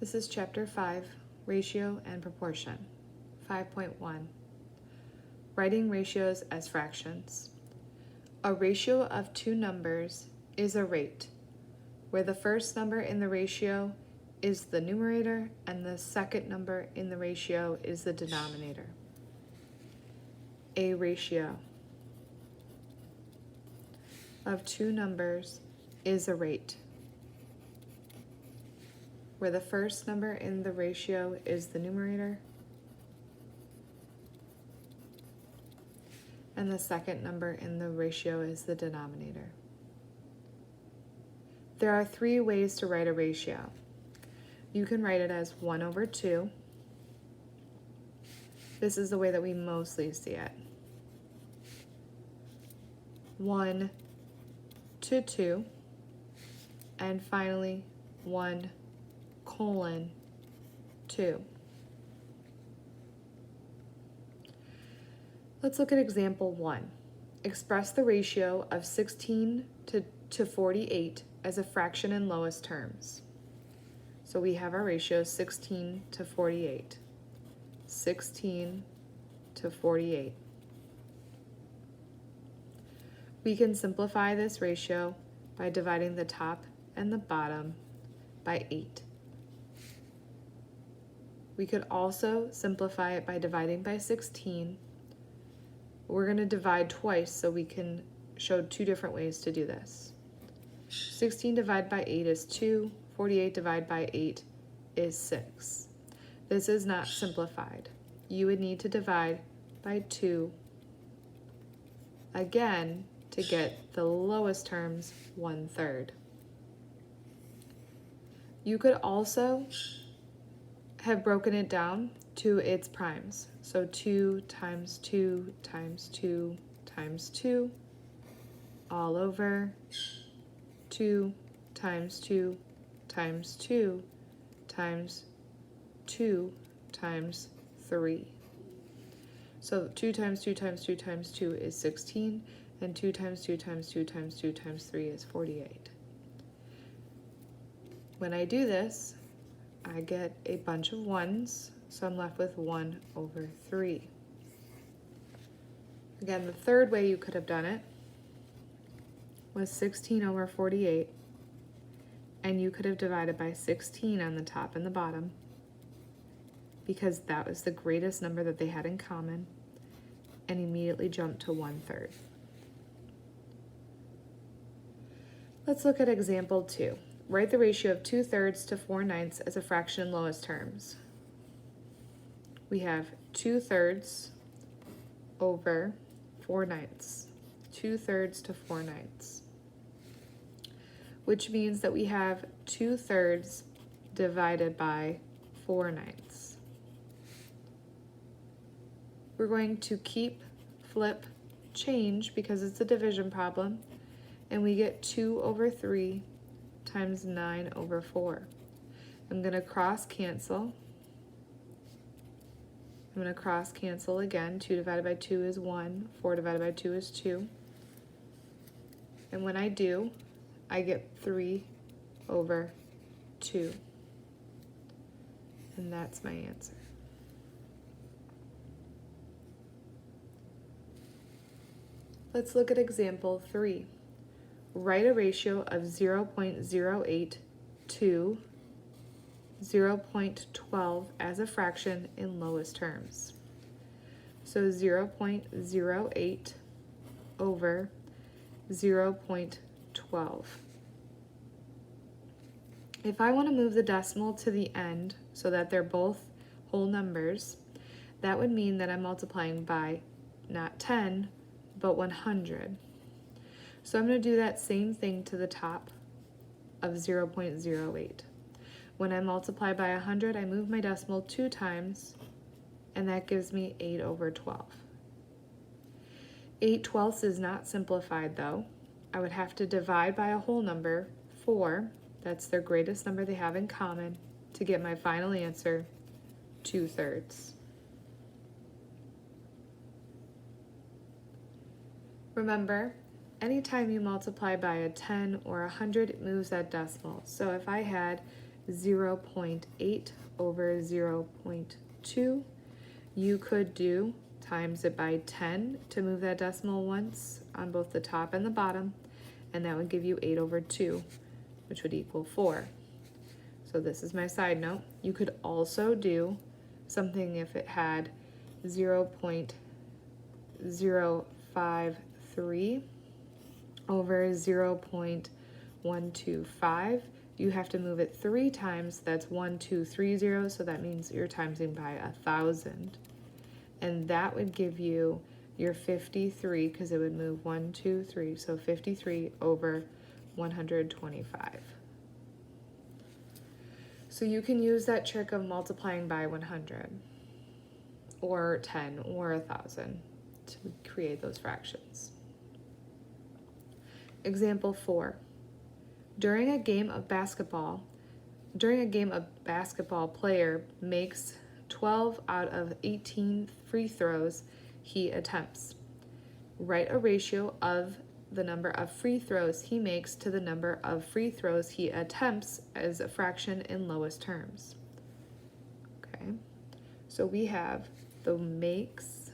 This is Chapter 5, Ratio and Proportion. 5.1. Writing ratios as fractions. A ratio of two numbers is a rate, where the first number in the ratio is the numerator and the second number in the ratio is the denominator. A ratio of two numbers is a rate, where the first number in the ratio is the numerator and the second number in the ratio is the denominator. There are three ways to write a ratio. You can write it as 1/2. This is the way that we mostly see it. 1:2. And finally, 1:2. Let's look at example 1. Express the ratio of 16 to 48 as a fraction in lowest terms. So we have our ratio 16 to 48. 16 to 48. We can simplify this ratio by dividing the top and the bottom by 8. We could also simplify it by dividing by 16. We're going to divide twice so we can show two different ways to do this. 16 divided by 8 is 2. 48 divided by 8 is 6. This is not simplified. You would need to divide by 2 again to get the lowest terms 1/3. You could also have broken it down to its primes. So 2 times 2 times 2 times 2 all over 2 times 2 times 2 times 2 times 3. So 2 times 2 times 2 times 2 is 16, and 2 times 2 times 2 times 2 times 3 is 48. When I do this, I get a bunch of ones, so I'm left with 1/3. Again, the third way you could have done it was 16/48, and you could have divided by 16 on the top and the bottom because that was the greatest number that they had in common, and immediately jumped to 1/3. Let's look at example 2. Write the ratio of 2/3 to 4/9 as a fraction in lowest terms. We have 2/3 over 4/9. 2/3 to 4/9. Which means that we have 2/3 divided by 4/9. We're going to keep, flip, change because it's a division problem, and we get 2/3 times 9/4. I'm going to cross cancel. I'm going to cross cancel again. 2 divided by 2 is 1. 4 divided by 2 is 2. And when I do, I get 3/2. And that's my answer. Let's look at example 3. Write a ratio of 0.08 to 0.12 as a fraction in lowest terms. So 0.08 over 0.12. If I want to move the decimal to the end so that they're both whole numbers, that would mean that I'm multiplying by not 10, but 100. So I'm going to do that same thing to the top of 0.08. When I multiply by 100, I move my decimal 2 times, and that gives me 8/12. 8/12 is not simplified though. I would have to divide by a whole number, 4, that's their greatest number they have in common, to get my final answer, 2/3. Remember, anytime you multiply by a 10 or 100, it moves that decimal. So if I had 0.8 over 0.2. You could do times it by 10 to move that decimal once on both the top and the bottom, and that would give you 8 over 2, which would equal 4. So this is my side note. You could also do something if it had 0.053 over 0.125. You have to move it 3 times. That's 1230, so that means you're timesing by 1,000. And that would give you your 53, because it would move 1, 2, 3, so 53 over 125. So you can use that trick of multiplying by 100 or 10 or 1,000 to create those fractions. Example 4. During a game of basketball, player makes 12 out of 18 free throws he attempts. Write a ratio of the number of free throws he makes to the number of free throws he attempts as a fraction in lowest terms. Okay, so we have the makes,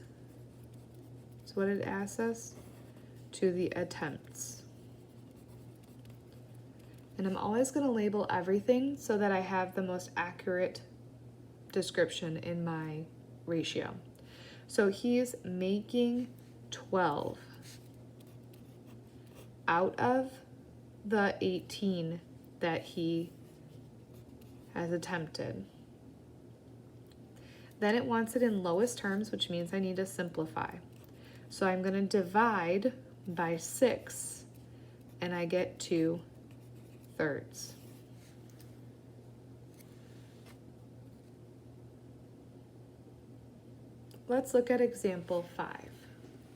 so what it asks us, to the attempts. And I'm always going to label everything so that I have the most accurate description in my ratio. So he's making 12 out of the 18 that he has attempted. Then it wants it in lowest terms, which means I need to simplify. So I'm going to divide by 6, and I get 2 thirds. Let's look at example 5.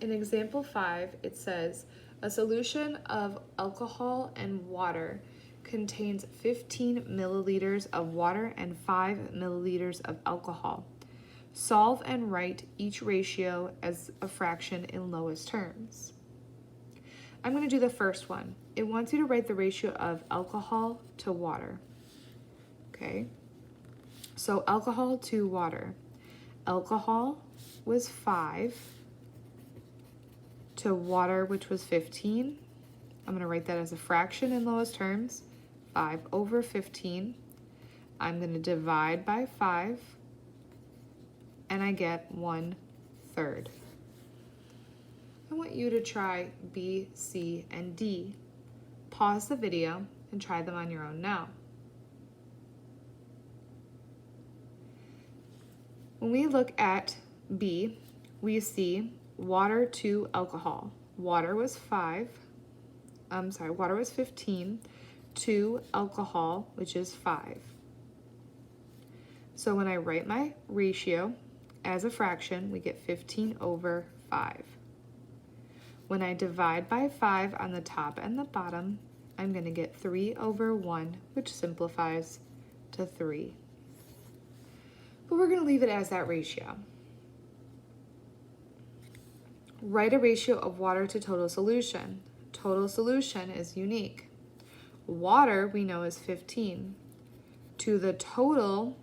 In example 5, it says, a solution of alcohol and water contains 15 milliliters of water and 5 milliliters of alcohol. Solve and write each ratio as a fraction in lowest terms. I'm going to do the first one. It wants you to write the ratio of alcohol to water. Okay, so alcohol to water. Alcohol was 5 to water, which was 15. I'm going to write that as a fraction in lowest terms, 5 over 15. I'm going to divide by 5, and I get 1/3. I want you to try B, C, and D. Pause the video and try them on your own now. When we look at B, we see water to alcohol. Water was 15 to alcohol, which is 5. So when I write my ratio as a fraction, we get 15 over 5. When I divide by 5 on the top and the bottom, I'm going to get 3 over 1, which simplifies to 3. But we're going to leave it as that ratio. Write a ratio of water to total solution. Total solution is unique. Water we know is 15. To the total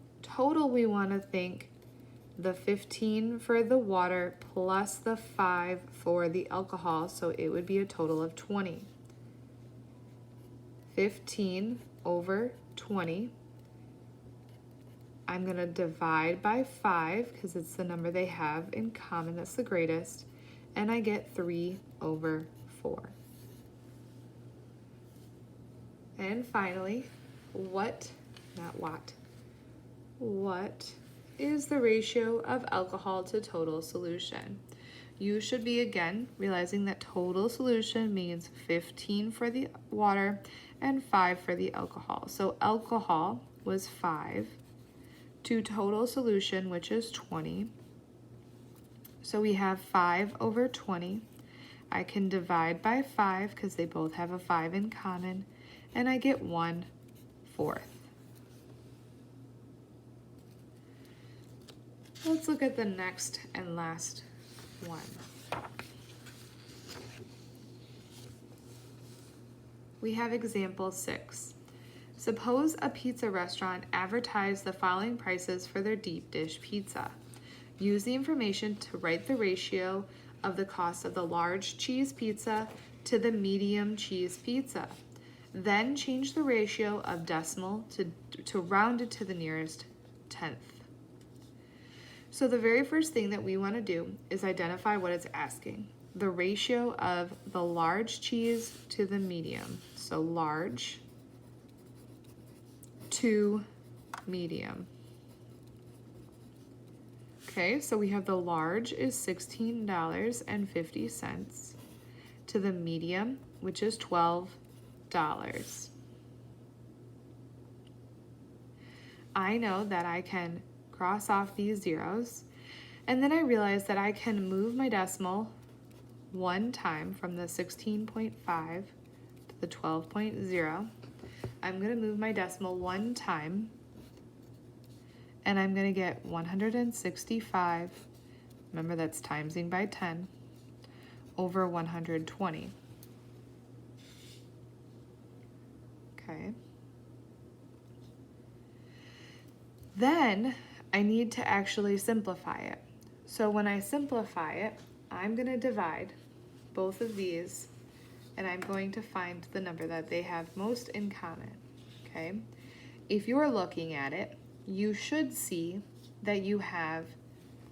we want to think the 15 for the water plus the 5 for the alcohol, so it would be a total of 20. 15 over 20. I'm going to divide by 5 because it's the number they have in common that's the greatest, and I get 3 over 4. And finally, what is the ratio of alcohol to total solution? You should be, again, realizing that total solution means 15 for the water and 5 for the alcohol. So alcohol was 5 to total solution, which is 20. So we have 5 over 20. I can divide by 5 because they both have a 5 in common, and I get 1/4. Let's look at the next and last one. We have example 6. Suppose a pizza restaurant advertised the following prices for their deep dish pizza. Use the information to write the ratio of the cost of the large cheese pizza to the medium cheese pizza. Then change the ratio of decimal to round it to the nearest tenth. So the very first thing that we want to do is identify what it's asking. The ratio of the large cheese to the medium. So large to medium. Okay, so we have the large is $16.50 to the medium, which is $12. I know that I can cross off these zeros, and then I realize that I can move my decimal one time from the 16.5 to the 12.0. I'm going to move my decimal one time, and I'm going to get 165, remember that's timesing by 10, over 120. Okay. Then I need to actually simplify it. So when I simplify it, I'm going to divide both of these, and I'm going to find the number that they have most in common. Okay. If you're looking at it, you should see that you have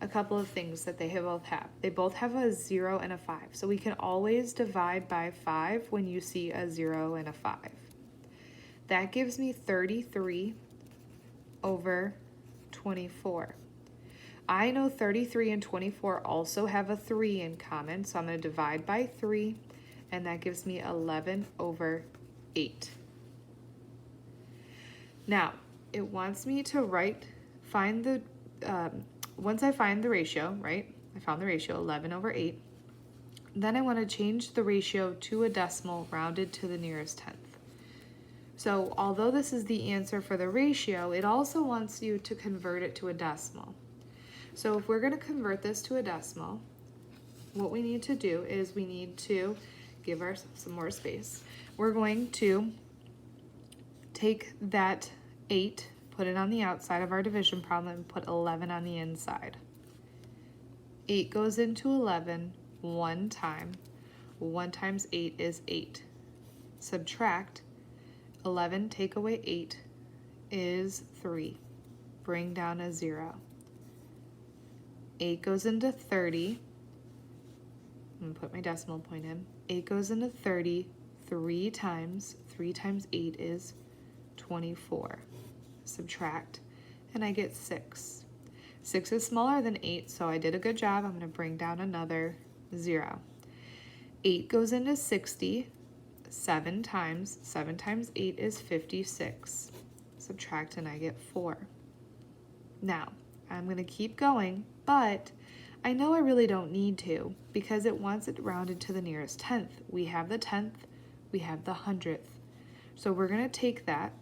a couple of things that they both have. They both have a 0 and a 5. So we can always divide by 5 when you see a 0 and a 5. That gives me 33 over 24. I know 33 and 24 also have a 3 in common, so I'm going to divide by 3, and that gives me 11 over 8. Now, it wants me to once I find the ratio, right? I found the ratio, 11 over 8. Then I want to change the ratio to a decimal rounded to the nearest tenth. So although this is the answer for the ratio, it also wants you to convert it to a decimal. So if we're going to convert this to a decimal, what we need to do is we need to give ourselves some more space. We're going to take that 8, put it on the outside of our division problem, and put 11 on the inside. 8 goes into 11 one time. 1 times 8 is 8. Subtract 11, take away 8 is 3. Bring down a 0. 8 goes into 30. I'm going to put my decimal point in. 8 goes into 30 3 times. 3 times 8 is 24. Subtract, and I get 6. 6 is smaller than 8, so I did a good job. I'm going to bring down another 0. 8 goes into 60. 7 times. 7 times 8 is 56. Subtract, and I get 4. Now, I'm going to keep going, but I know I really don't need to because it wants it rounded to the nearest tenth. We have the tenth, we have the hundredth. So we're going to take that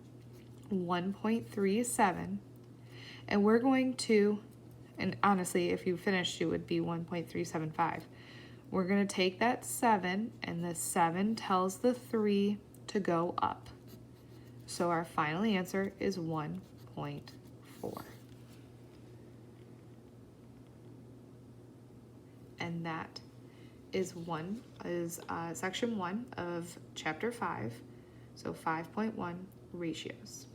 1.37, and we're going to, and honestly, if you finished, it would be 1.375. We're going to take that 7, and the 7 tells the 3 to go up. So our final answer is 1.4. And that is section 1 of chapter 5, so 5.1 ratios.